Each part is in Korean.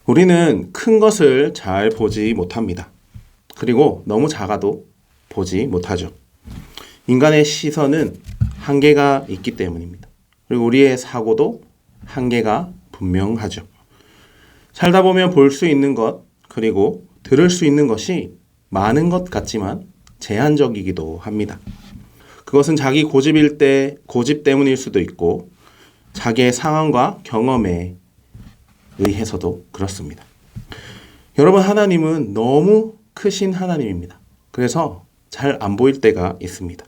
우리는 큰 것을 잘 보지 못합니다. 그리고 너무 작아도 보지 못하죠. 인간의 시선은 한계가 있기 때문입니다. 그리고 우리의 사고도 한계가 분명하죠. 살다 보면 볼 수 있는 것, 그리고 들을 수 있는 것이 많은 것 같지만 제한적이기도 합니다. 그것은 자기 고집 때문일 수도 있고, 자기의 상황과 경험에 의해서도 그렇습니다. 여러분, 하나님은 너무 크신 하나님입니다. 그래서 잘 안 보일 때가 있습니다.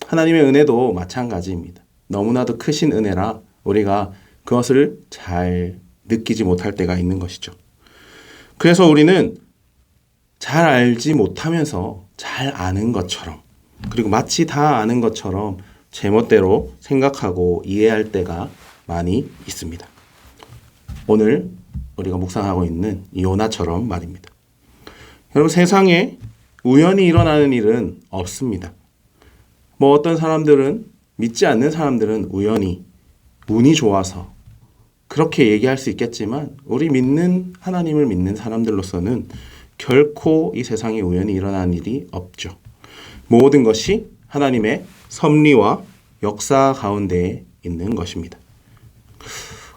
하나님의 은혜도 마찬가지입니다. 너무나도 크신 은혜라 우리가 그것을 잘 느끼지 못할 때가 있는 것이죠. 그래서 우리는 잘 알지 못하면서 잘 아는 것처럼, 그리고 마치 다 아는 것처럼 제멋대로 생각하고 이해할 때가 많이 있습니다. 오늘 우리가 묵상하고 있는 요나처럼 말입니다. 여러분, 세상에 우연히 일어나는 일은 없습니다. 어떤 사람들은, 믿지 않는 사람들은 우연히, 운이 좋아서 그렇게 얘기할 수 있겠지만, 우리 하나님을 믿는 사람들로서는 결코 이 세상에 우연히 일어나는 일이 없죠. 모든 것이 하나님의 섭리와 역사 가운데에 있는 것입니다.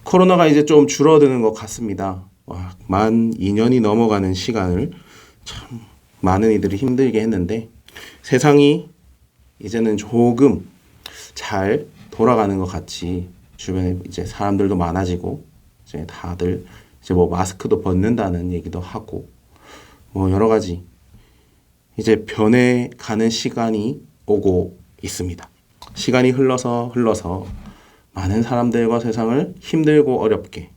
코로나가 이제 좀 줄어드는 것 같습니다. 만 2년이 넘어가는 시간을 참 많은 이들이 힘들게 했는데, 세상이 이제는 조금 잘 돌아가는 것 같이 주변에 이제 사람들도 많아지고, 이제 다들 이제 마스크도 벗는다는 얘기도 하고, 여러 가지 이제 변해가는 시간이 오고 있습니다. 시간이 흘러서 많은 사람들과 세상을 힘들고 어렵게,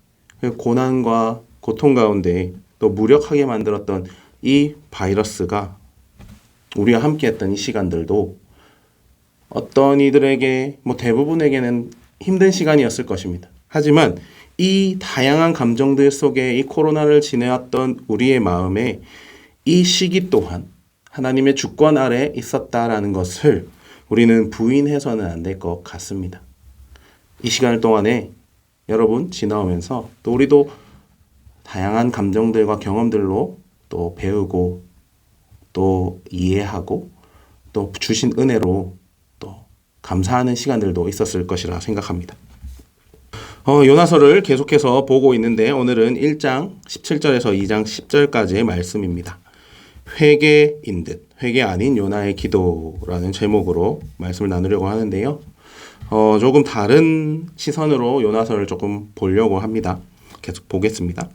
고난과 고통 가운데 또 무력하게 만들었던 이 바이러스가 우리와 함께했던 이 시간들도 어떤 이들에게, 대부분에게는 힘든 시간이었을 것입니다. 하지만 이 다양한 감정들 속에 이 코로나를 지내왔던 우리의 마음에 이 시기 또한 하나님의 주권 아래 있었다라는 것을 우리는 부인해서는 안 될 것 같습니다. 이 시간 동안에 여러분 지나오면서 또 우리도 다양한 감정들과 경험들로 또 배우고 또 이해하고 또 주신 은혜로 또 감사하는 시간들도 있었을 것이라 생각합니다. 요나서를 계속해서 보고 있는데, 오늘은 1장 17절에서 2장 10절까지의 말씀입니다. 회개인 듯, 회개 아닌 요나의 기도라는 제목으로 말씀을 나누려고 하는데요. 조금 다른 시선으로 요나서를 조금 보려고 합니다. 계속 보겠습니다.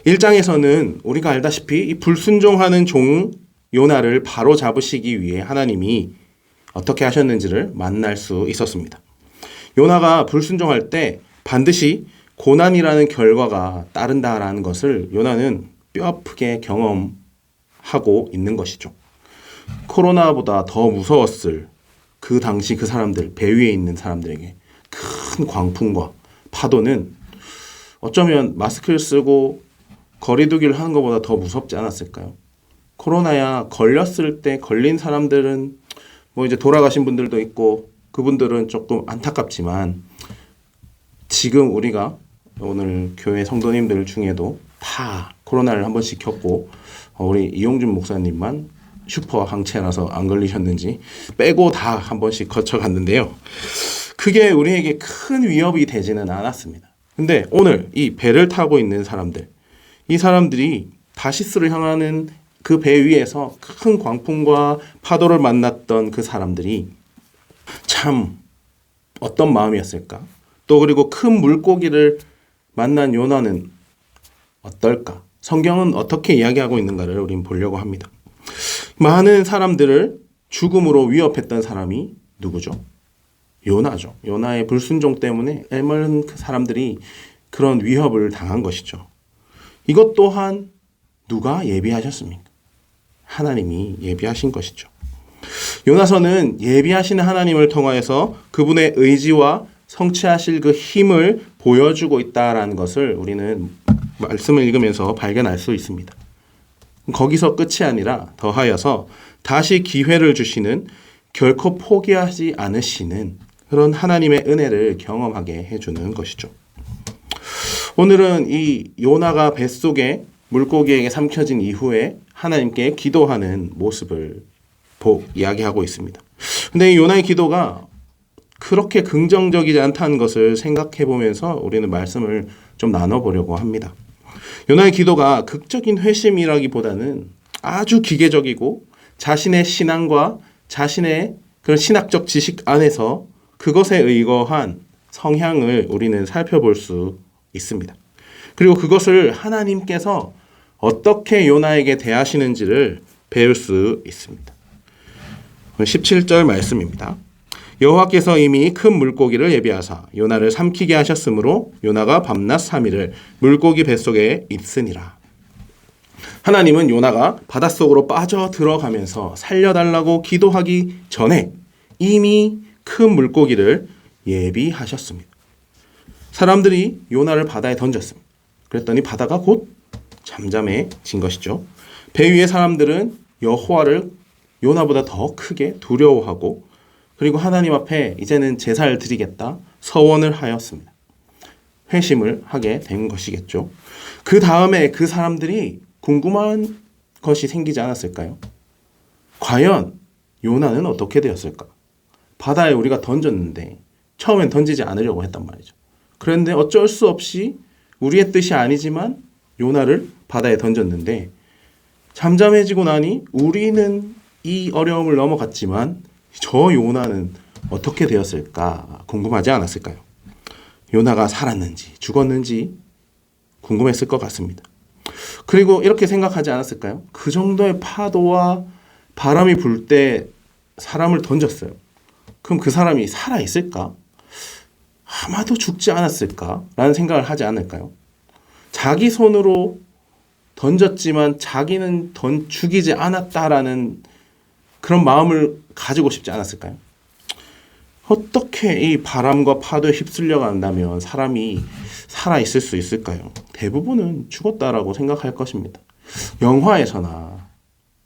1장에서는 우리가 알다시피 이 불순종하는 종 요나를 바로 잡으시기 위해 하나님이 어떻게 하셨는지를 만날 수 있었습니다. 요나가 불순종할 때 반드시 고난이라는 결과가 따른다라는 것을 요나는 뼈아프게 경험하고 있는 것이죠. 코로나보다 더 무서웠을 그 당시 그 사람들, 배 위에 있는 사람들에게 큰 광풍과 파도는 어쩌면 마스크를 쓰고 거리두기를 하는 것보다 더 무섭지 않았을까요? 코로나야 걸렸을 때 걸린 사람들은 이제 돌아가신 분들도 있고 그분들은 조금 안타깝지만, 지금 우리가 오늘 교회 성도님들 중에도 다 코로나를 한 번씩 겪고, 우리 이용준 목사님만 슈퍼 항체라서 안 걸리셨는지 빼고 다 한 번씩 거쳐갔는데요. 그게 우리에게 큰 위협이 되지는 않았습니다. 근데 오늘 이 배를 타고 있는 사람들, 이 사람들이 다시스를 향하는 그 배 위에서 큰 광풍과 파도를 만났던 그 사람들이 참 어떤 마음이었을까? 또 그리고 큰 물고기를 만난 요나는 어떨까? 성경은 어떻게 이야기하고 있는가를 우린 보려고 합니다. 많은 사람들을 죽음으로 위협했던 사람이 누구죠? 요나죠. 요나의 불순종 때문에 많은 사람들이 그런 위협을 당한 것이죠. 이것 또한 누가 예비하셨습니까? 하나님이 예비하신 것이죠. 요나서는 예비하시는 하나님을 통하여서 그분의 의지와 성취하실 그 힘을 보여주고 있다라는 것을 우리는 말씀을 읽으면서 발견할 수 있습니다. 거기서 끝이 아니라 더하여서 다시 기회를 주시는, 결코 포기하지 않으시는 그런 하나님의 은혜를 경험하게 해주는 것이죠. 오늘은 이 요나가 뱃속에 물고기에게 삼켜진 이후에 하나님께 기도하는 모습을 이야기하고 있습니다. 근데 이 요나의 기도가 그렇게 긍정적이지 않다는 것을 생각해 보면서 우리는 말씀을 좀 나눠보려고 합니다. 요나의 기도가 극적인 회심이라기보다는 아주 기계적이고 자신의 신앙과 자신의 그런 신학적 지식 안에서 그것에 의거한 성향을 우리는 살펴볼 수 있습니다. 그리고 그것을 하나님께서 어떻게 요나에게 대하시는지를 배울 수 있습니다. 17절 말씀입니다. 여호와께서 이미 큰 물고기를 예비하사 요나를 삼키게 하셨으므로 요나가 밤낮 3일을 물고기 뱃속에 있으니라. 하나님은 요나가 바닷속으로 빠져 들어가면서 살려달라고 기도하기 전에 이미 큰 물고기를 예비하셨습니다. 사람들이 요나를 바다에 던졌습니다. 그랬더니 바다가 곧 잠잠해진 것이죠. 배 위의 사람들은 여호와를 요나보다 더 크게 두려워하고 그리고 하나님 앞에 이제는 제사를 드리겠다 서원을 하였습니다. 회심을 하게 된 것이겠죠. 그 다음에 그 사람들이 궁금한 것이 생기지 않았을까요? 과연 요나는 어떻게 되었을까? 바다에 우리가 던졌는데 처음엔 던지지 않으려고 했단 말이죠. 그런데 어쩔 수 없이 우리의 뜻이 아니지만 요나를 바다에 던졌는데 잠잠해지고 나니 우리는 이 어려움을 넘어갔지만 저 요나는 어떻게 되었을까 궁금하지 않았을까요? 요나가 살았는지 죽었는지 궁금했을 것 같습니다. 그리고 이렇게 생각하지 않았을까요? 그 정도의 파도와 바람이 불 때 사람을 던졌어요. 그럼 그 사람이 살아있을까? 아마도 죽지 않았을까라는 생각을 하지 않을까요? 자기 손으로 던졌지만 자기는 죽이지 않았다라는 그런 마음을 가지고 싶지 않았을까요? 어떻게 이 바람과 파도에 휩쓸려 간다면 사람이 살아있을 수 있을까요? 대부분은 죽었다라고 생각할 것입니다. 영화에서나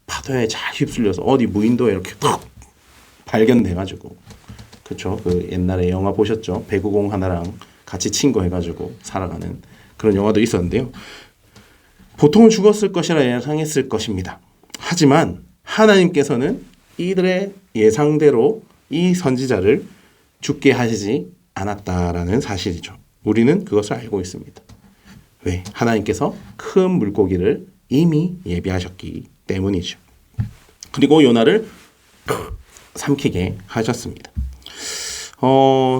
파도에 잘 휩쓸려서 어디 무인도에 이렇게 푹 발견돼가지고 그렇죠? 그 옛날에 영화 보셨죠? 배구공 하나랑 같이 친구해가지고 살아가는 그런 영화도 있었는데요. 보통은 죽었을 것이라 예상했을 것입니다. 하지만 하나님께서는 이들의 예상대로 이 선지자를 죽게 하시지 않았다라는 사실이죠. 우리는 그것을 알고 있습니다. 왜? 하나님께서 큰 물고기를 이미 예비하셨기 때문이죠. 그리고 요나를 삼키게 하셨습니다.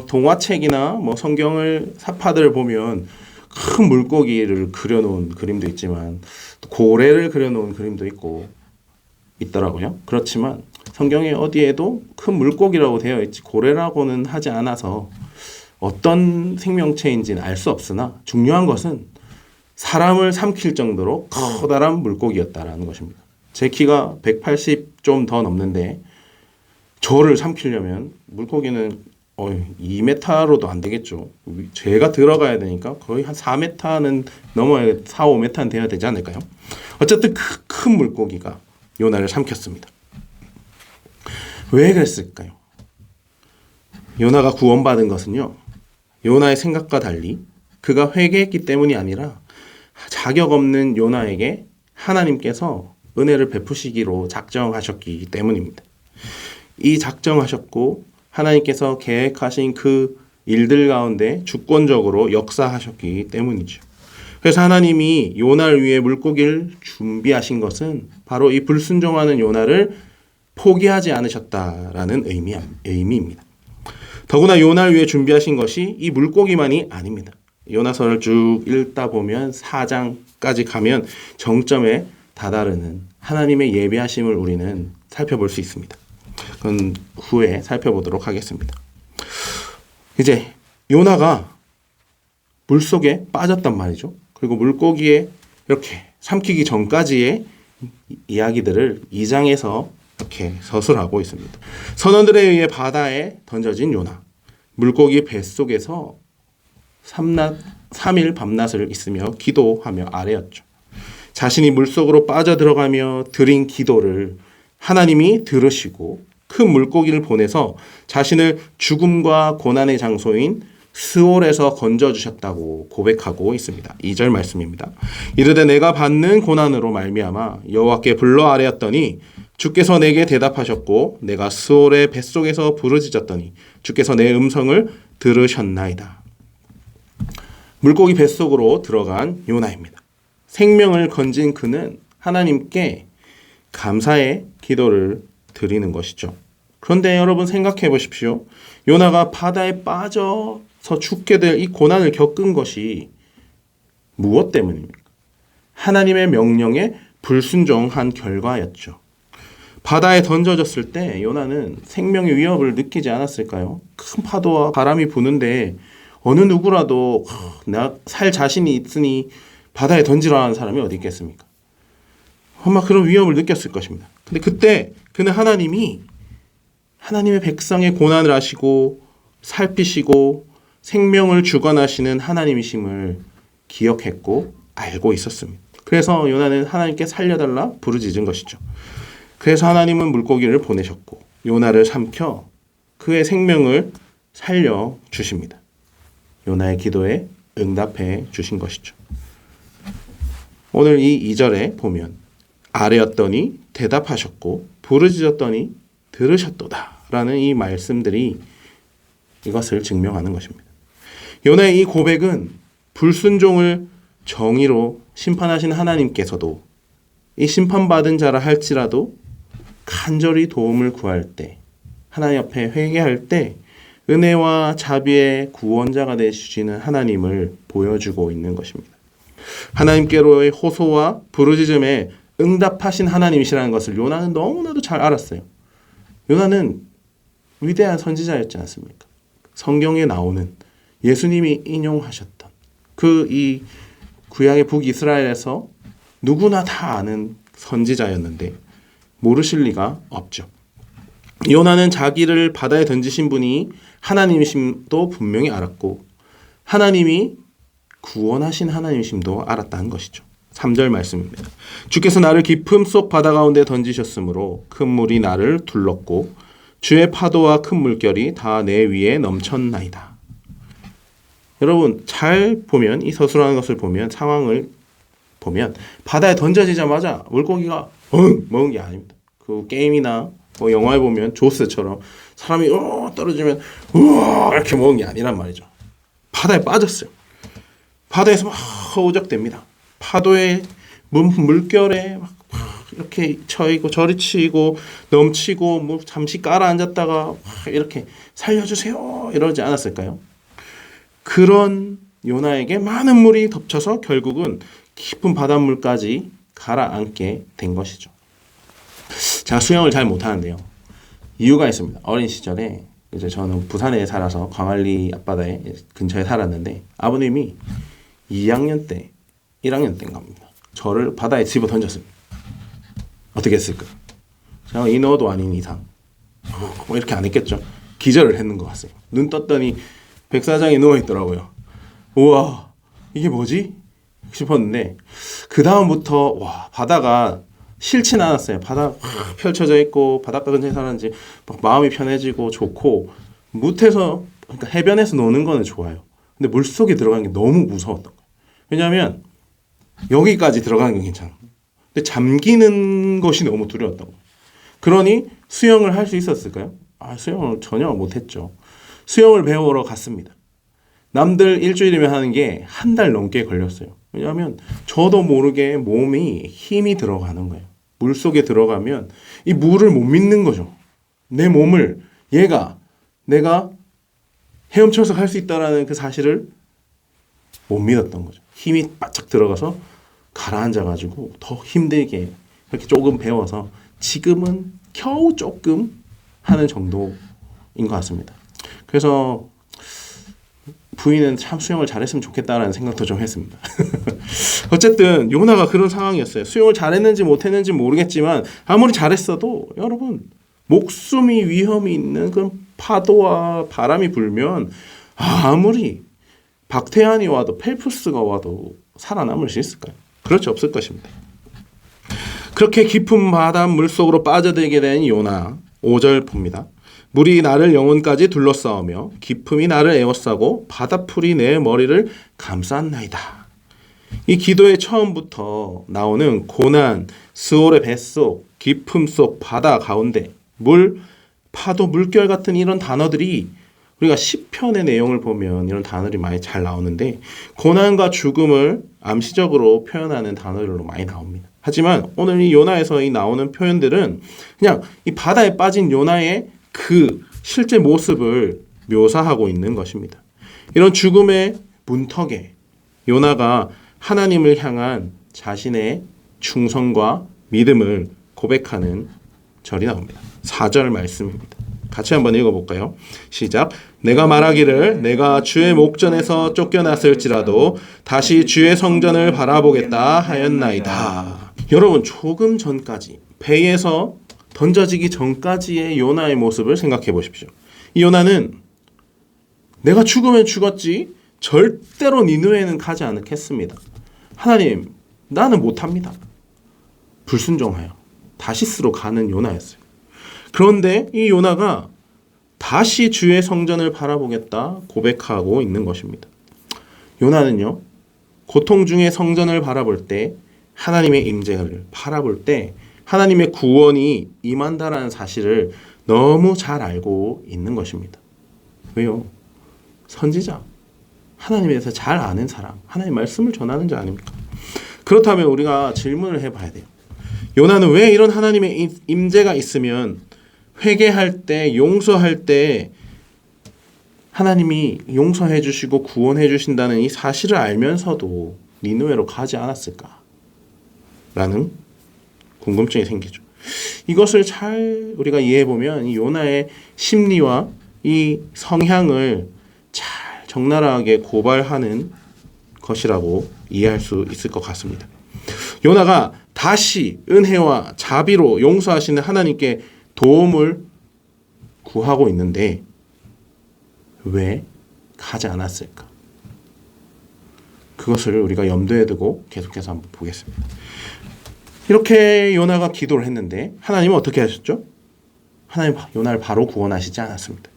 동화책이나 뭐 성경을 사파들을 보면 큰 물고기를 그려놓은 그림도 있지만 고래를 그려놓은 그림도 있더라고요. 그렇지만 성경에 어디에도 큰 물고기라고 되어 있지 고래라고는 하지 않아서 어떤 생명체인지는 알 수 없으나 중요한 것은 사람을 삼킬 정도로 커다란 물고기였다라는 것입니다. 제 키가 180 좀 더 넘는데 저를 삼키려면 물고기는 2m로도 안 되겠죠. 제가 들어가야 되니까 거의 한 4m는 넘어야 4, 5m는 돼야 되지 않을까요? 어쨌든 큰 물고기가 요나를 삼켰습니다. 왜 그랬을까요? 요나가 구원받은 것은요. 요나의 생각과 달리 그가 회개했기 때문이 아니라 자격 없는 요나에게 하나님께서 은혜를 베푸시기로 작정하셨기 때문입니다. 이 작정하셨고 하나님께서 계획하신 그 일들 가운데 주권적으로 역사하셨기 때문이죠. 그래서 하나님이 요나를 위해 물고기를 준비하신 것은 바로 이 불순종하는 요나를 포기하지 않으셨다라는 의미입니다. 더구나 요나를 위해 준비하신 것이 이 물고기만이 아닙니다. 요나서를 쭉 읽다 보면 4장까지 가면 정점에 다다르는 하나님의 예비하심을 우리는 살펴볼 수 있습니다. 그건 후에 살펴보도록 하겠습니다. 이제 요나가 물속에 빠졌단 말이죠. 그리고 물고기에 이렇게 삼키기 전까지의 이야기들을 2장에서 이렇게 서술하고 있습니다. 선원들에 의해 바다에 던져진 요나. 물고기 뱃속에서 3일 밤낮을 있으며 기도하며 아뢰었죠. 자신이 물속으로 빠져들어가며 드린 기도를 하나님이 들으시고 큰 물고기를 보내서 자신을 죽음과 고난의 장소인 스올에서 건져주셨다고 고백하고 있습니다. 2절 말씀입니다. 이르되 내가 받는 고난으로 말미암아 여호와께 불러 아뢰었더니 주께서 내게 대답하셨고 내가 스올의 뱃속에서 부르짖었더니 주께서 내 음성을 들으셨나이다. 물고기 뱃속으로 들어간 요나입니다. 생명을 건진 그는 하나님께 감사의 기도를 드리는 것이죠. 그런데 여러분 생각해 보십시오. 요나가 바다에 빠져서 죽게 될 이 고난을 겪은 것이 무엇 때문입니까? 하나님의 명령에 불순종한 결과였죠. 바다에 던져졌을 때 요나는 생명의 위협을 느끼지 않았을까요? 큰 파도와 바람이 부는데 어느 누구라도 나 살 자신이 있으니 바다에 던지라는 사람이 어디 있겠습니까? 아마 그런 위협을 느꼈을 것입니다. 근데 그때 그는 하나님의 백성의 고난을 아시고 살피시고 생명을 주관하시는 하나님이심을 기억했고 알고 있었습니다. 그래서 요나는 하나님께 살려달라 부르짖은 것이죠. 그래서 하나님은 물고기를 보내셨고 요나를 삼켜 그의 생명을 살려주십니다. 요나의 기도에 응답해 주신 것이죠. 오늘 이 2절에 보면 아뢰었더니 대답하셨고 부르짖었더니 들으셨도다 라는 이 말씀들이 이것을 증명하는 것입니다. 요나의 이 고백은 불순종을 정의로 심판하신 하나님께서도 이 심판받은 자라 할지라도 간절히 도움을 구할 때 하나님 앞에 회개할 때 은혜와 자비의 구원자가 되시는 하나님을 보여주고 있는 것입니다. 하나님께로의 호소와 부르짖음에 응답하신 하나님이시라는 것을 요나는 너무나도 잘 알았어요. 요나는 위대한 선지자였지 않습니까? 성경에 나오는 예수님이 인용하셨던 이 구약의 북이스라엘에서 누구나 다 아는 선지자였는데 모르실 리가 없죠. 요나는 자기를 바다에 던지신 분이 하나님이심도 분명히 알았고 하나님이 구원하신 하나님이심도 알았다는 것이죠. 3절 말씀입니다. 주께서 나를 깊음 속 바다 가운데 던지셨으므로 큰 물이 나를 둘렀고 주의 파도와 큰 물결이 다 내 위에 넘쳤나이다. 여러분 잘 보면 이 서술하는 것을 보면 상황을 보면 바다에 던져지자마자 물고기가 먹은 게 아닙니다. 그 게임이나 뭐 영화에 보면 조스처럼 사람이 떨어지면 우와 이렇게 먹은 게 아니란 말이죠. 바다에 빠졌어요. 바다에서 막 허우적댑니다. 파도에 물결에 막 이렇게 쳐있고 저리 치고 넘치고 뭐 잠시 깔아앉았다가 막 이렇게 살려주세요 이러지 않았을까요? 그런 요나에게 많은 물이 덮쳐서 결국은 깊은 바닷물까지 가라앉게 된 것이죠. 제가 수영을 잘 못하는데요. 이유가 있습니다. 어린 시절에 이제 저는 부산에 살아서 광안리 앞바다에 근처에 살았는데 아버님이 2학년 때 1학년 때인가 합니다. 저를 바다에 집어 던졌습니다. 어떻게 했을까요? 제가 인어도 아닌 이상 뭐 이렇게 안 했겠죠. 기절을 했는 것 같아요. 눈 떴더니 백사장이 누워있더라고요. 우와 이게 뭐지? 싶었는데 그 다음부터 와 바다가 싫진 않았어요. 바다 펼쳐져 있고 바닷가 근처에 살았는지 마음이 편해지고 좋고 무태서 그러니까 해변에서 노는 거는 좋아요. 근데 물속에 들어가는 게 너무 무서웠던 거예요. 왜냐하면 여기까지 들어가는 게 괜찮아. 근데 잠기는 것이 너무 두려웠던 거예요. 그러니 수영을 할 수 있었을까요? 수영을 전혀 못했죠. 수영을 배우러 갔습니다. 남들 일주일이면 하는 게 한 달 넘게 걸렸어요. 왜냐하면 저도 모르게 몸이 힘이 들어가는 거예요. 물속에 들어가면 이 물을 못 믿는 거죠. 내 몸을 내가 헤엄쳐서 갈 수 있다라는 그 사실을 못 믿었던 거죠. 힘이 바짝 들어가서 가라앉아가지고 더 힘들게 이렇게 조금 배워서 지금은 겨우 조금 하는 정도인 것 같습니다. 그래서 부인은 참 수영을 잘했으면 좋겠다라는 생각도 좀 했습니다. 어쨌든 요나가 그런 상황이었어요. 수영을 잘했는지 못했는지 모르겠지만 아무리 잘했어도 여러분 목숨이 위험이 있는 그런 파도와 바람이 불면 아무리 박태환이 와도 펠프스가 와도 살아남을 수 있을까요? 그렇지 없을 것입니다. 그렇게 깊은 바다 물속으로 빠져들게 된 요나 5절 봅니다. 물이 나를 영혼까지 둘러싸오며 기품이 나를 에워싸고 바다풀이 내 머리를 감쌌나이다. 이 기도의 처음부터 나오는 고난, 스올의 뱃속, 기품 속 바다 가운데 물, 파도, 물결 같은 이런 단어들이 우리가 시편의 내용을 보면 이런 단어들이 많이 잘 나오는데 고난과 죽음을 암시적으로 표현하는 단어들로 많이 나옵니다. 하지만 오늘 이 요나에서 이 나오는 표현들은 그냥 이 바다에 빠진 요나의 그 실제 모습을 묘사하고 있는 것입니다. 이런 죽음의 문턱에 요나가 하나님을 향한 자신의 충성과 믿음을 고백하는 절이 나옵니다. 4절 말씀입니다. 같이 한번 읽어볼까요? 시작. 내가 말하기를 내가 주의 목전에서 쫓겨났을지라도 다시 주의 성전을 바라보겠다 하였나이다. 여러분, 조금 전까지 배에서 던져지기 전까지의 요나의 모습을 생각해 보십시오. 이 요나는 내가 죽으면 죽었지 절대로 니느웨는 가지 않겠습니다. 하나님, 나는 못합니다. 불순종하여 다시스로 가는 요나였어요. 그런데 이 요나가 다시 주의 성전을 바라보겠다 고백하고 있는 것입니다. 요나는요, 고통 중에 성전을 바라볼 때, 하나님의 임재를 바라볼 때 하나님의 구원이 임한다라는 사실을 너무 잘 알고 있는 것입니다. 왜요? 선지자, 하나님에 대해서 잘 아는 사람, 하나님의 말씀을 전하는 자 아닙니까? 그렇다면 우리가 질문을 해봐야 돼요. 요나는 왜 이런 하나님의 임재가 있으면 회개할 때, 용서할 때 하나님이 용서해 주시고 구원해 주신다는 이 사실을 알면서도 니느웨로 가지 않았을까? 라는 궁금증이 생기죠. 이것을 잘 우리가 이해해보면 이 요나의 심리와 이 성향을 잘 적나라하게 고발하는 것이라고 이해할 수 있을 것 같습니다. 요나가 다시 은혜와 자비로 용서하시는 하나님께 도움을 구하고 있는데 왜 가지 않았을까? 그것을 우리가 염두에 두고 계속해서 한번 보겠습니다. 이렇게 요나가 기도를 했는데 하나님은 어떻게 하셨죠? 하나님 요나를 바로 구원하시지 않았습니다.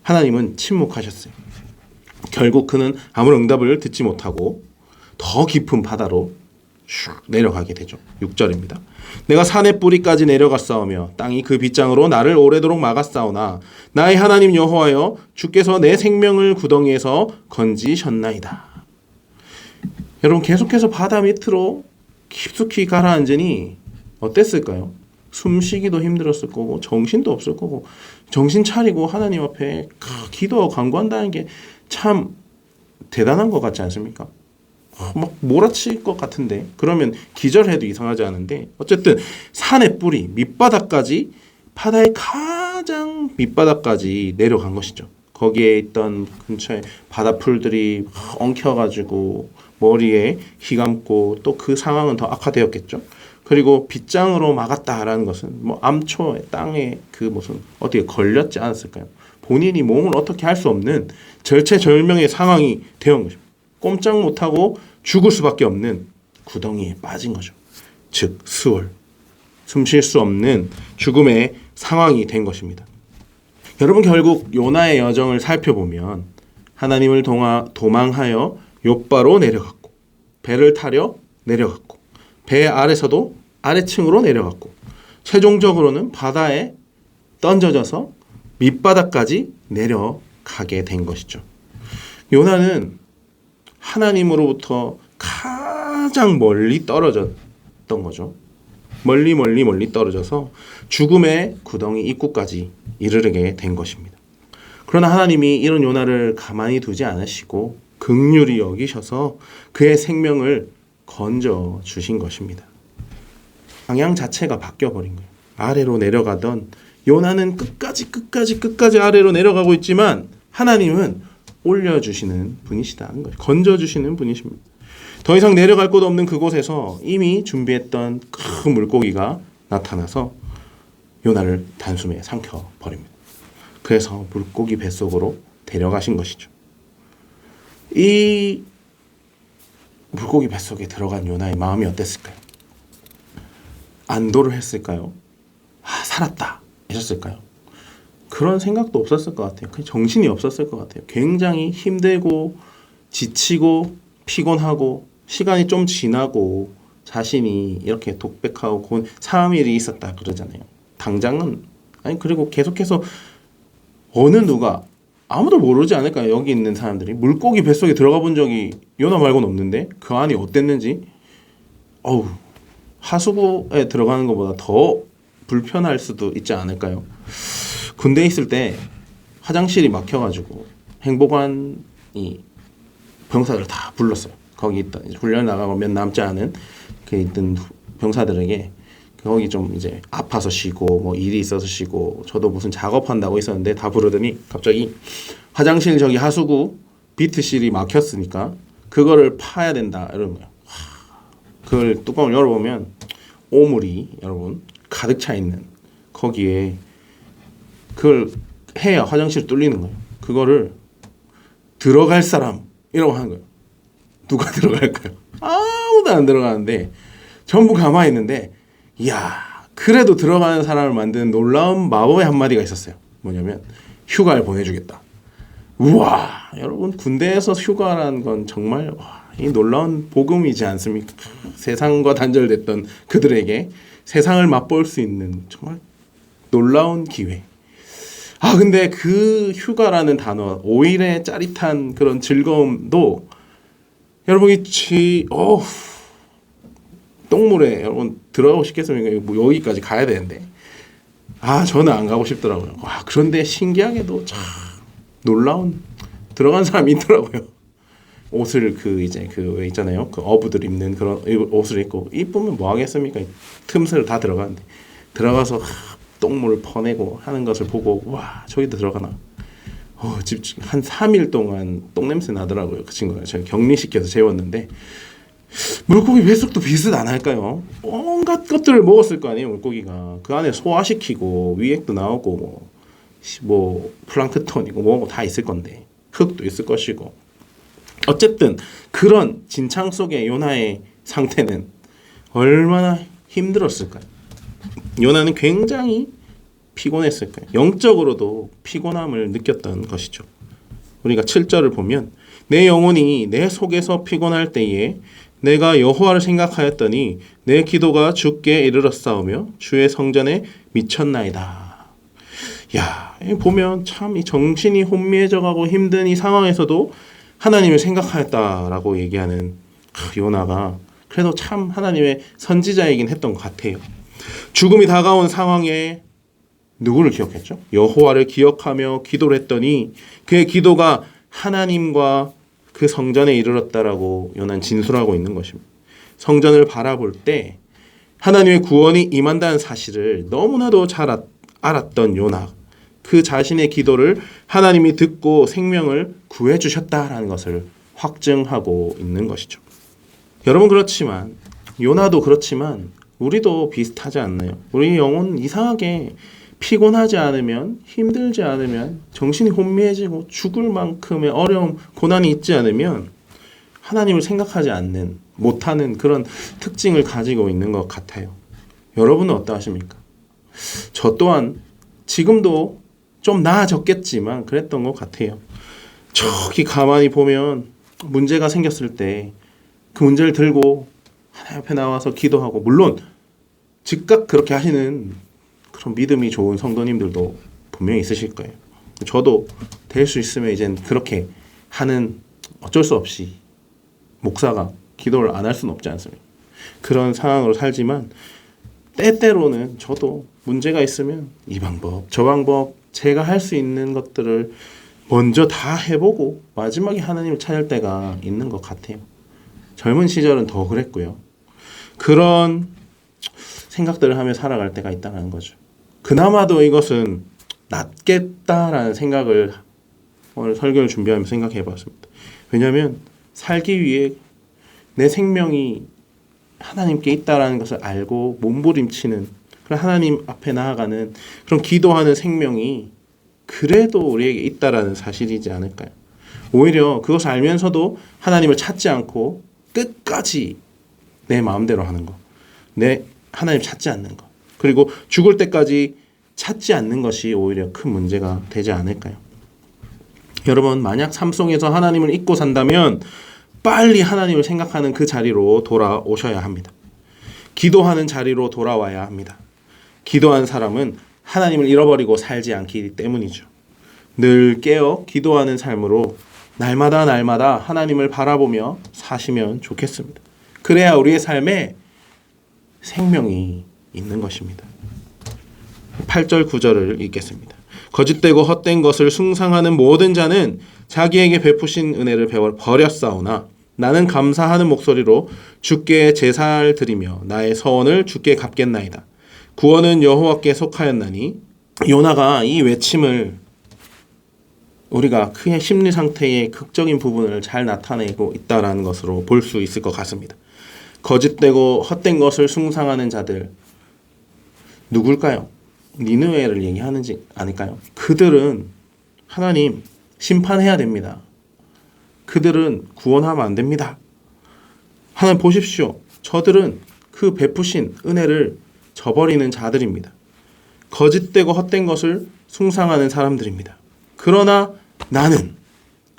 하나님은 침묵하셨어요. 결국 그는 아무런 응답을 듣지 못하고 더 깊은 바다로 슉 내려가게 되죠. 6절입니다. 내가 산의 뿌리까지 내려갔사오며 땅이 그 빗장으로 나를 오래도록 막았사오나 나의 하나님 여호와여 주께서 내 생명을 구덩이에서 건지셨나이다. 여러분, 계속해서 바다 밑으로 깊숙이 가라앉으니 어땠을까요? 숨쉬기도 힘들었을 거고 정신도 없을 거고 정신 차리고 하나님 앞에 기도하고 간구한다는 게 참 대단한 것 같지 않습니까? 막 몰아칠 것 같은데 그러면 기절해도 이상하지 않은데 어쨌든 산의 뿌리 밑바닥까지 바다의 가장 밑바닥까지 내려간 것이죠. 거기에 있던 근처에 바다풀들이 엉켜가지고 머리에 휘감고 또 그 상황은 더 악화되었겠죠. 그리고 빗장으로 막았다라는 것은 뭐 암초에 땅에 그 무슨 어떻게 걸렸지 않았을까요? 본인이 몸을 어떻게 할 수 없는 절체절명의 상황이 되어 온 것입니다. 꼼짝 못하고 죽을 수밖에 없는 구덩이에 빠진 거죠. 즉 스월, 숨 쉴 수 없는 죽음의 상황이 된 것입니다. 여러분, 결국 요나의 여정을 살펴보면 하나님을 도망하여 욥바로 내려갔고 배를 타려 내려갔고 배 아래서도 아래층으로 내려갔고 최종적으로는 바다에 던져져서 밑바닥까지 내려가게 된 것이죠. 요나는 하나님으로부터 가장 멀리 떨어졌던 거죠. 멀리 떨어져서 죽음의 구덩이 입구까지 이르게 된 것입니다. 그러나 하나님이 이런 요나를 가만히 두지 않으시고 긍휼히 여기셔서 그의 생명을 건져 주신 것입니다. 방향 자체가 바뀌어버린 거예요. 아래로 내려가던 요나는 끝까지 아래로 내려가고 있지만 하나님은 올려주시는 분이시다는 거예요. 건져주시는 분이십니다. 더 이상 내려갈 곳 없는 그곳에서 이미 준비했던 큰 물고기가 나타나서 요나를 단숨에 삼켜버립니다. 그래서 물고기 뱃속으로 데려가신 것이죠. 이 물고기 뱃속에 들어간 요나의 마음이 어땠을까요? 안도를 했을까요? 살았다 하셨을까요? 그런 생각도 없었을 것 같아요. 그냥 정신이 없었을 것 같아요. 굉장히 힘들고 지치고 피곤하고 시간이 좀 지나고 자신이 이렇게 독백하고 3일이 있었다 그러잖아요. 당장은 아니 그리고 계속해서 어느 누가 아무도 모르지 않을까요? 여기 있는 사람들이 물고기 뱃속에 들어가 본 적이 요나 말고는 없는데 그 안이 어땠는지 어우 하수구에 들어가는 것보다 더 불편할 수도 있지 않을까요? 군대에 있을 때 화장실이 막혀가지고 행보관이 병사들을 다 불렀어요. 거기 있던 훈련 나가고 몇 남지 않은 그 있던 병사들에게 거기 좀 이제 아파서 쉬고 뭐 일이 있어서 쉬고 저도 무슨 작업한다고 있었는데 다 부르더니 갑자기 화장실 저기 하수구 비트실이 막혔으니까 그거를 파야 된다 이러는 거예요. 그걸 뚜껑을 열어보면 오물이 여러분 가득 차 있는 거기에 그걸 해야 화장실이 뚫리는 거예요. 그거를 들어갈 사람이라고 하는 거예요. 누가 들어갈까요? 아무도 안 들어가는데 전부 가만히 있는데 이야 그래도 들어가는 사람을 만드는 놀라운 마법의 한마디가 있었어요. 뭐냐면 휴가를 보내주겠다. 우와 여러분 군대에서 휴가라는 건 정말 이 놀라운 복음이지 않습니까? 세상과 단절됐던 그들에게 세상을 맛볼 수 있는 정말 놀라운 기회. 근데 그 휴가라는 단어 5일의 짜릿한 그런 즐거움도 여러분이 똥물에 여러분 들어가고 싶겠습니까? 뭐 여기까지 가야 되는데 저는 안 가고 싶더라고요. 그런데 신기하게도 참 놀라운 들어간 사람이 있더라고요. 옷을 왜 있잖아요. 그 어부들 입는 그런 옷을 입고 이쁘면 뭐 하겠습니까? 틈새를 다 들어가는데 들어가서 똥물을 퍼내고 하는 것을 보고 와 저기도 들어가나. 집중 한 3일 동안 똥냄새 나더라고요. 그 친구가 제가 격리시켜서 재웠는데 물고기 뱃속도 비슷 안 할까요? 온갖 것들을 먹었을 거 아니에요. 물고기가 그 안에 소화시키고 위액도 나오고 뭐 플랑크톤이고 뭐고 다 있을 건데 흙도 있을 것이고 어쨌든 그런 진창 속의 요나의 상태는 얼마나 힘들었을까요? 요나는 굉장히 피곤했을 거예요. 영적으로도 피곤함을 느꼈던 것이죠. 우리가 7절을 보면 내 영혼이 내 속에서 피곤할 때에 내가 여호와를 생각하였더니 내 기도가 주께 이르렀사오며 주의 성전에 미쳤나이다. 야, 보면 참 이 정신이 혼미해져가고 힘든 이 상황에서도 하나님을 생각하였다라고 얘기하는 요나가 그래도 참 하나님의 선지자이긴 했던 것 같아요. 죽음이 다가온 상황에 누구를 기억했죠? 여호와를 기억하며 기도를 했더니 그의 기도가 하나님과 그 성전에 이르렀다라고 요나는 진술하고 있는 것입니다. 성전을 바라볼 때 하나님의 구원이 임한다는 사실을 너무나도 잘 알았던 요나, 그 자신의 기도를 하나님이 듣고 생명을 구해주셨다라는 것을 확증하고 있는 것이죠. 여러분 그렇지만 요나도 그렇지만 우리도 비슷하지 않나요? 우리 영혼 이상하게 피곤하지 않으면 힘들지 않으면 정신이 혼미해지고 죽을 만큼의 어려움 고난이 있지 않으면 하나님을 생각하지 않는 못하는 그런 특징을 가지고 있는 것 같아요. 여러분은 어떠하십니까? 저 또한 지금도 좀 나아졌겠지만 그랬던 것 같아요. 저기 가만히 보면 문제가 생겼을 때 그 문제를 들고 하나님 앞에 나와서 기도하고 물론 즉각 그렇게 하시는 그런 믿음이 좋은 성도님들도 분명히 있으실 거예요. 저도 될 수 있으면 이젠 그렇게 하는 어쩔 수 없이 목사가 기도를 안 할 수는 없지 않습니까? 그런 상황으로 살지만 때때로는 저도 문제가 있으면 이 방법 저 방법 제가 할 수 있는 것들을 먼저 다 해보고 마지막에 하나님을 찾을 때가 있는 것 같아요. 젊은 시절은 더 그랬고요. 그런 생각들을 하며 살아갈 때가 있다는 거죠. 그나마도 이것은 낫겠다라는 생각을 오늘 설교를 준비하면서 생각해 봤습니다. 왜냐하면 살기 위해 내 생명이 하나님께 있다라는 것을 알고 몸부림치는 그런 하나님 앞에 나아가는 그런 기도하는 생명이 그래도 우리에게 있다라는 사실이지 않을까요? 오히려 그것을 알면서도 하나님을 찾지 않고 끝까지 내 마음대로 하는 거, 내 하나님 찾지 않는 거, 그리고 죽을 때까지 찾지 않는 것이 오히려 큰 문제가 되지 않을까요? 여러분, 만약 삶 속에서 하나님을 잊고 산다면 빨리 하나님을 생각하는 그 자리로 돌아오셔야 합니다. 기도하는 자리로 돌아와야 합니다. 기도하는 사람은 하나님을 잃어버리고 살지 않기 때문이죠. 늘 깨어 기도하는 삶으로 날마다 하나님을 바라보며 사시면 좋겠습니다. 그래야 우리의 삶에 생명이 있는 것입니다. 8절 9절을 읽겠습니다. 거짓되고 헛된 것을 숭상하는 모든 자는 자기에게 베푸신 은혜를 버렸사오나 나는 감사하는 목소리로 주께 제사를 드리며 나의 서원을 주께 갚겠나이다. 구원은 여호와께 속하였나니. 요나가 이 외침을 우리가 그의 심리 상태의 극적인 부분을 잘 나타내고 있다라는 것으로 볼 수 있을 것 같습니다. 거짓되고 헛된 것을 숭상하는 자들 누굴까요? 니느웨를 얘기하는지 아닐까요? 그들은 하나님 심판해야 됩니다. 그들은 구원하면 안 됩니다. 하나님 보십시오. 저들은 그 베푸신 은혜를 저버리는 자들입니다. 거짓되고 헛된 것을 숭상하는 사람들입니다. 그러나 나는,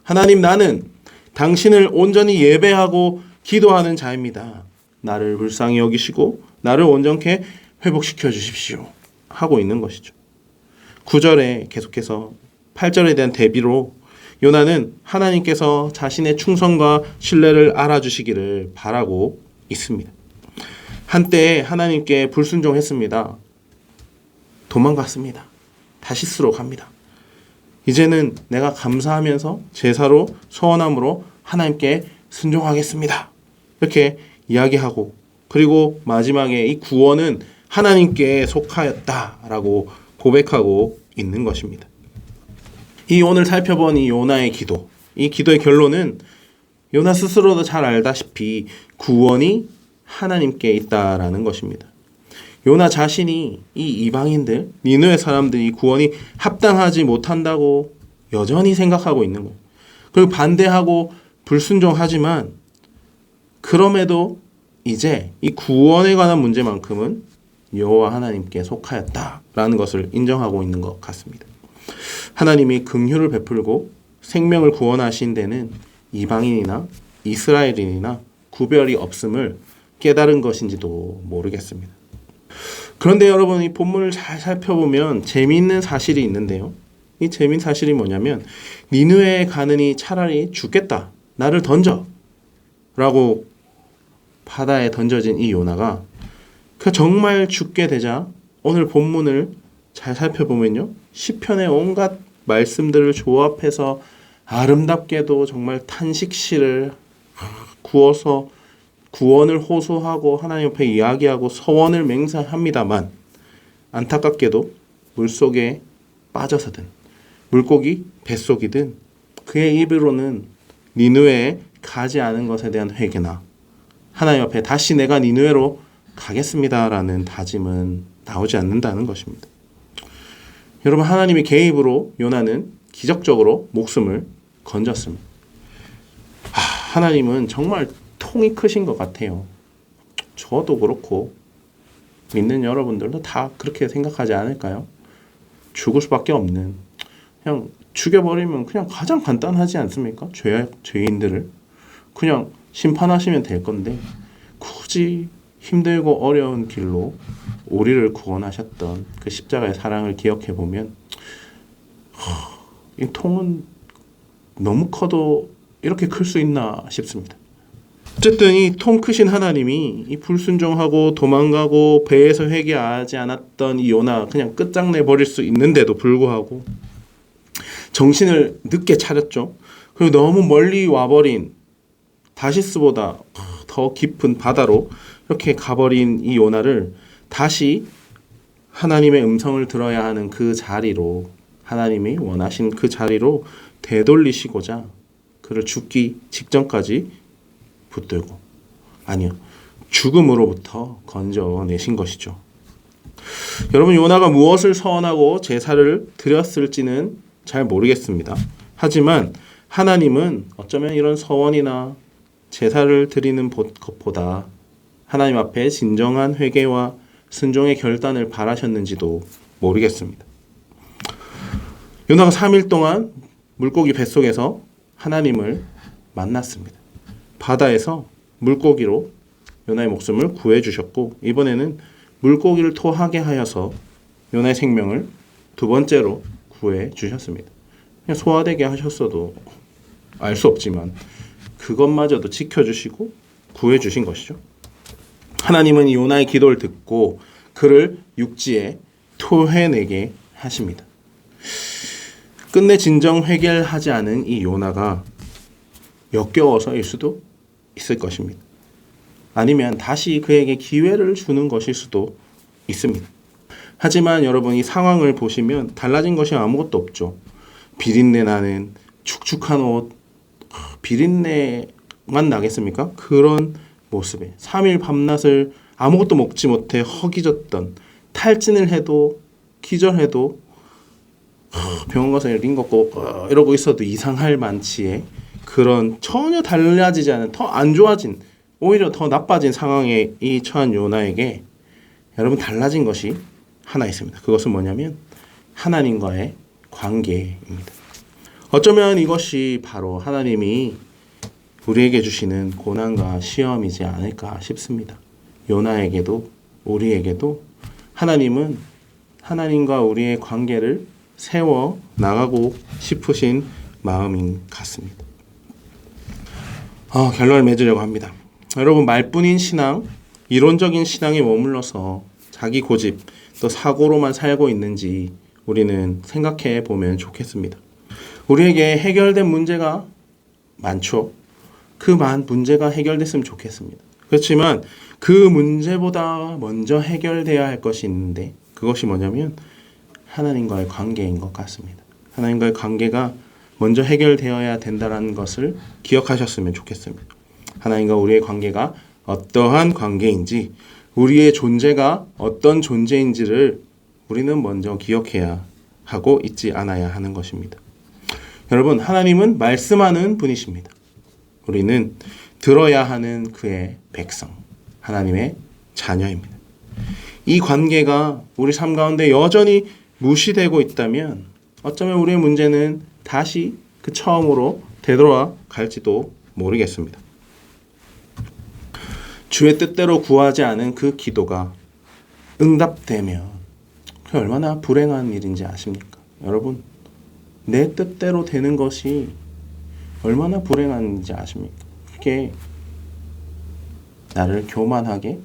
하나님 나는 당신을 온전히 예배하고 기도하는 자입니다. 나를 불쌍히 여기시고 나를 온전케 회복시켜 주십시오. 하고 있는 것이죠. 9절에 계속해서 8절에 대한 대비로 요나는 하나님께서 자신의 충성과 신뢰를 알아주시기를 바라고 있습니다. 한때 하나님께 불순종했습니다. 도망갔습니다. 다시스로 갑니다. 이제는 내가 감사하면서 제사로 서원함으로 하나님께 순종하겠습니다. 이렇게 이야기하고, 그리고 마지막에 이 구원은 하나님께 속하였다라고 고백하고 있는 것입니다. 이 오늘 살펴본 이 요나의 기도, 이 기도의 결론은 요나 스스로도 잘 알다시피 구원이 하나님께 있다라는 것입니다. 요나 자신이 이 이방인들, 니느웨 사람들이 구원이 합당하지 못한다고 여전히 생각하고 있는 거예요. 그리고 반대하고 불순종하지만 그럼에도 이제 이 구원에 관한 문제만큼은 여호와 하나님께 속하였다라는 것을 인정하고 있는 것 같습니다. 하나님이 긍휼을 베풀고 생명을 구원하신 데는 이방인이나 이스라엘인이나 구별이 없음을 깨달은 것인지도 모르겠습니다. 그런데 여러분, 이 본문을 잘 살펴보면 재미있는 사실이 있는데요. 이 재미있는 사실이 뭐냐면 니느웨에 가느니 차라리 죽겠다. 나를 던져. 라고 바다에 던져진 이 요나가 정말 죽게 되자 오늘 본문을 잘 살펴보면요. 시편의 온갖 말씀들을 조합해서 아름답게도 정말 탄식시를 구어서 구원을 호소하고 하나님 옆에 이야기하고 서원을 맹세합니다만 안타깝게도 물속에 빠져서든 물고기 뱃속이든 그의 입으로는 니느웨에 가지 않은 것에 대한 회개나 하나님 앞에 다시 내가 니느웨로 가겠습니다라는 다짐은 나오지 않는다는 것입니다. 여러분, 하나님의 개입으로 요나는 기적적으로 목숨을 건졌습니다. 하나님은 정말 통이 크신 것 같아요. 저도 그렇고 믿는 여러분들도 다 그렇게 생각하지 않을까요? 죽을 수밖에 없는, 그냥 죽여버리면 그냥 가장 간단하지 않습니까? 죄인들을 그냥 심판하시면 될 건데 굳이 힘들고 어려운 길로 우리를 구원하셨던 그 십자가의 사랑을 기억해 보면 이 통은 너무 커도 이렇게 클 수 있나 싶습니다. 어쨌든 이 통 크신 하나님이 이 불순종하고 도망가고 배에서 회개하지 않았던 이 요나 그냥 끝장내 버릴 수 있는데도 불구하고 정신을 늦게 차렸죠. 그리고 너무 멀리 와버린 다시스보다 더 깊은 바다로 이렇게 가버린 이 요나를 다시 하나님의 음성을 들어야 하는 그 자리로, 하나님이 원하신 그 자리로 되돌리시고자 그를 죽기 직전까지 붙들고, 아니요, 죽음으로부터 건져내신 것이죠. 여러분, 요나가 무엇을 서원하고 제사를 드렸을지는 잘 모르겠습니다. 하지만 하나님은 어쩌면 이런 서원이나 제사를 드리는 것보다 하나님 앞에 진정한 회개와 순종의 결단을 바라셨는지도 모르겠습니다. 요나가 3일 동안 물고기 뱃속에서 하나님을 만났습니다. 바다에서 물고기로 요나의 목숨을 구해주셨고, 이번에는 물고기를 토하게 하여서 요나의 생명을 두 번째로 구해주셨습니다. 그냥 소화되게 하셨어도 알 수 없지만 그것마저도 지켜주시고 구해주신 것이죠. 하나님은 요나의 기도를 듣고 그를 육지에 토해내게 하십니다. 끝내 진정 해결하지 않은 이 요나가 역겨워서일 수도 있을 것입니다. 아니면 다시 그에게 기회를 주는 것일 수도 있습니다. 하지만 여러분, 이 상황을 보시면 달라진 것이 아무것도 없죠. 비린내 나는 축축한 옷, 비린내만 나겠습니까? 그런 모습에 3일 밤낮을 아무것도 먹지 못해 허기졌던, 탈진을 해도 기절해도 병원 가서 링 걷고 이러고 있어도 이상할 만치의 그런 전혀 달라지지 않은, 더 안 좋아진, 오히려 더 나빠진 상황에 이 처한 요나에게 여러분 달라진 것이 하나 있습니다. 그것은 뭐냐면 하나님과의 관계입니다. 어쩌면 이것이 바로 하나님이 우리에게 주시는 고난과 시험이지 않을까 싶습니다. 요나에게도 우리에게도 하나님은 하나님과 우리의 관계를 세워 나가고 싶으신 마음인 같습니다. 결론을 맺으려고 합니다. 여러분, 말뿐인 신앙, 이론적인 신앙에 머물러서 자기 고집 또 사고로만 살고 있는지 우리는 생각해 보면 좋겠습니다. 우리에게 해결된 문제가 많죠. 그 문제가 해결됐으면 좋겠습니다. 그렇지만 그 문제보다 먼저 해결돼야 할 것이 있는데, 그것이 뭐냐면 하나님과의 관계인 것 같습니다. 하나님과의 관계가 먼저 해결되어야 된다는 것을 기억하셨으면 좋겠습니다. 하나님과 우리의 관계가 어떠한 관계인지, 우리의 존재가 어떤 존재인지를 우리는 먼저 기억해야 하고 잊지 않아야 하는 것입니다. 여러분, 하나님은 말씀하는 분이십니다. 우리는 들어야 하는 그의 백성, 하나님의 자녀입니다. 이 관계가 우리 삶 가운데 여전히 무시되고 있다면 어쩌면 우리의 문제는 다시 그 처음으로 되돌아갈지도 모르겠습니다. 주의 뜻대로 구하지 않은 그 기도가 응답되면 그게 얼마나 불행한 일인지 아십니까? 여러분, 내 뜻대로 되는 것이 얼마나 불행한지 아십니까? 그게 나를 교만하게,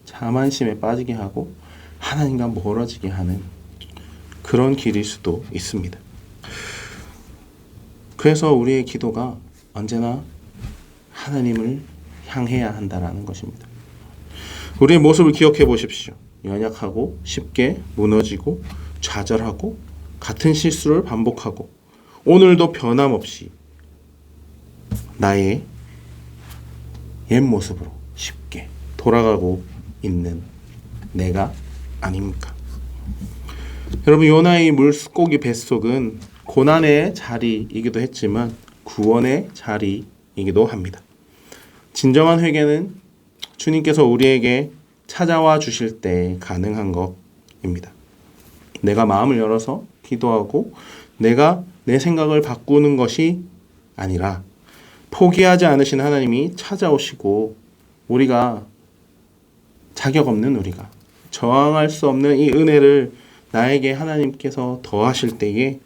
자만심에 빠지게 하고 하나님과 멀어지게 하는 그런 길일 수도 있습니다. 그래서 우리의 기도가 언제나 하나님을 향해야 한다라는 것입니다. 우리의 모습을 기억해 보십시오. 연약하고 쉽게 무너지고 좌절하고 같은 실수를 반복하고 오늘도 변함없이 나의 옛 모습으로 쉽게 돌아가고 있는 내가 아닙니까? 여러분, 요나의 물고기 뱃속은 고난의 자리이기도 했지만 구원의 자리이기도 합니다. 진정한 회개는 주님께서 우리에게 찾아와 주실 때 가능한 것입니다. 내가 마음을 열어서 기도하고 내가 내 생각을 바꾸는 것이 아니라 포기하지 않으신 하나님이 찾아오시고 우리가 자격 없는 우리가 저항할 수 없는 이 은혜를 나에게 하나님께서 더하실 때에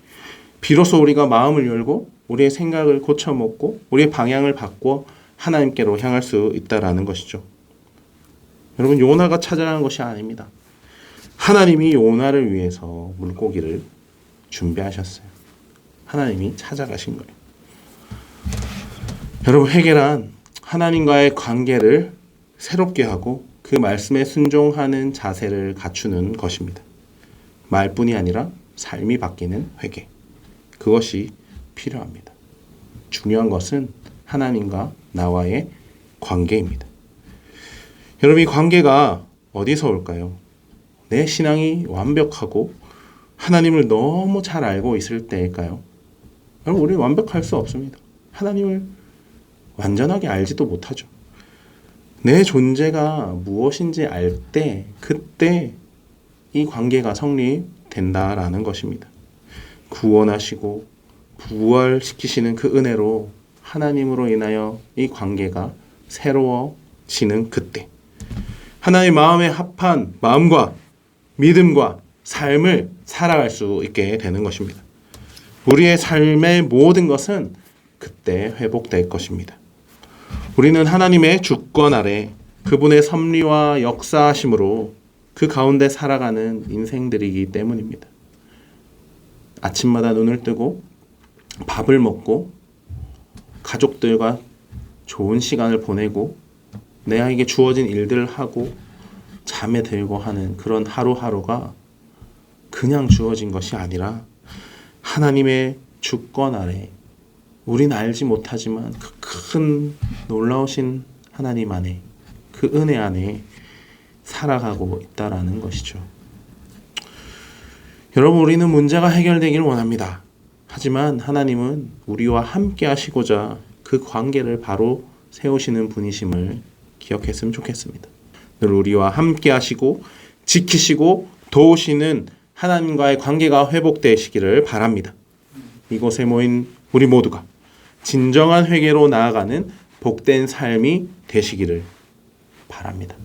비로소 우리가 마음을 열고 우리의 생각을 고쳐먹고 우리의 방향을 바꿔 하나님께로 향할 수 있다라는 것이죠. 여러분, 요나가 찾아간 것이 아닙니다. 하나님이 요나를 위해서 물고기를 준비하셨어요. 하나님이 찾아가신 거예요. 여러분, 회개란 하나님과의 관계를 새롭게 하고 그 말씀에 순종하는 자세를 갖추는 것입니다. 말뿐이 아니라 삶이 바뀌는 회개. 그것이 필요합니다. 중요한 것은 하나님과 나와의 관계입니다. 여러분, 이 관계가 어디서 올까요? 내 신앙이 완벽하고 하나님을 너무 잘 알고 있을 때일까요? 여러분, 우리는 완벽할 수 없습니다. 하나님을 완전하게 알지도 못하죠. 내 존재가 무엇인지 알 때, 그때 이 관계가 성립된다라는 것입니다. 구원하시고 부활시키시는 그 은혜로 하나님으로 인하여 이 관계가 새로워지는 그때 하나님 마음에 합한 마음과 믿음과 삶을 살아갈 수 있게 되는 것입니다. 우리의 삶의 모든 것은 그때 회복될 것입니다. 우리는 하나님의 주권 아래 그분의 섭리와 역사하심으로 그 가운데 살아가는 인생들이기 때문입니다. 아침마다 눈을 뜨고 밥을 먹고 가족들과 좋은 시간을 보내고 내에게 주어진 일들을 하고 잠에 들고 하는 그런 하루하루가 그냥 주어진 것이 아니라 하나님의 주권 아래 우린 알지 못하지만 그 큰 놀라우신 하나님 안에 그 은혜 안에 살아가고 있다라는 것이죠. 여러분, 우리는 문제가 해결되길 원합니다. 하지만 하나님은 우리와 함께 하시고자 그 관계를 바로 세우시는 분이심을 기억했으면 좋겠습니다. 늘 우리와 함께 하시고 지키시고 도우시는 하나님과의 관계가 회복되시기를 바랍니다. 이곳에 모인 우리 모두가 진정한 회개로 나아가는 복된 삶이 되시기를 바랍니다.